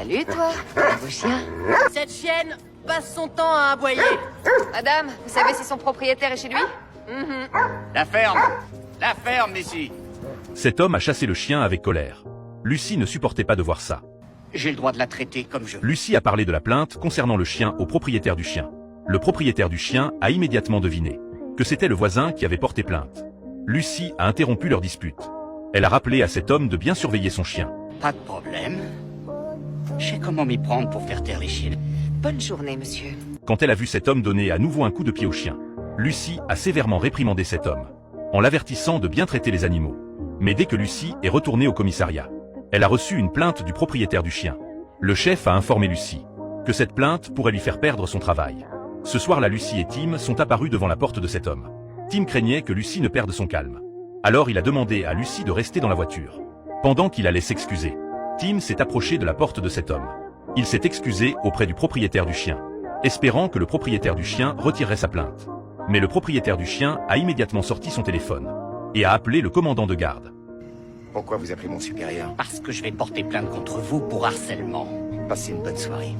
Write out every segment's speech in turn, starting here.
Salut, toi. Un beau chien. Cette chienne passe son temps à aboyer. Madame, vous savez si son propriétaire est chez lui? La ferme! La ferme, ici! Cet homme a chassé le chien avec colère. Lucie ne supportait pas de voir ça. J'ai le droit de la traiter comme je veux. Lucie a parlé de la plainte concernant le chien au propriétaire du chien. Le propriétaire du chien a immédiatement deviné que c'était le voisin qui avait porté plainte. Lucie a interrompu leur dispute. Elle a rappelé à cet homme de bien surveiller son chien. Pas de problème. Je sais comment m'y prendre pour faire taire les chiens. Bonne journée, monsieur. Quand elle a vu cet homme donner à nouveau un coup de pied au chien, Lucie a sévèrement réprimandé cet homme, en l'avertissant de bien traiter les animaux. Mais dès que Lucie est retournée au commissariat, elle a reçu une plainte du propriétaire du chien. Le chef a informé Lucie que cette plainte pourrait lui faire perdre son travail. Ce soir-là, Lucie et Tim sont apparus devant la porte de cet homme. Tim craignait que Lucie ne perde son calme. Alors il a demandé à Lucie de rester dans la voiture. Pendant qu'il allait s'excuser, Tim s'est approché de la porte de cet homme. Il s'est excusé auprès du propriétaire du chien, espérant que le propriétaire du chien retirerait sa plainte. Mais le propriétaire du chien a immédiatement sorti son téléphone et a appelé le commandant de garde. Pourquoi vous appelez mon supérieur? Parce que je vais porter plainte contre vous pour harcèlement. Passez une bonne soirée.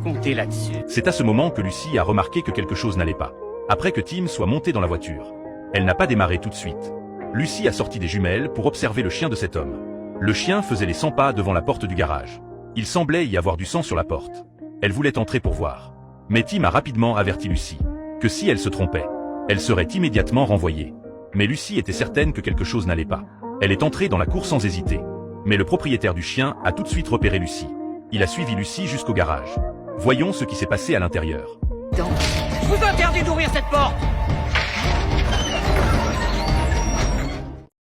Comptez là-dessus. C'est à ce moment que Lucie a remarqué que quelque chose n'allait pas. Après que Tim soit monté dans la voiture, elle n'a pas démarré tout de suite. Lucie a sorti des jumelles pour observer le chien de cet homme. Le chien faisait les 100 pas devant la porte du garage. Il semblait y avoir du sang sur la porte. Elle voulait entrer pour voir. Mais Tim a rapidement averti Lucie que si elle se trompait, elle serait immédiatement renvoyée. Mais Lucie était certaine que quelque chose n'allait pas. Elle est entrée dans la cour sans hésiter. Mais le propriétaire du chien a tout de suite repéré Lucie. Il a suivi Lucie jusqu'au garage. Voyons ce qui s'est passé à l'intérieur. Je vous interdis d'ouvrir cette porte.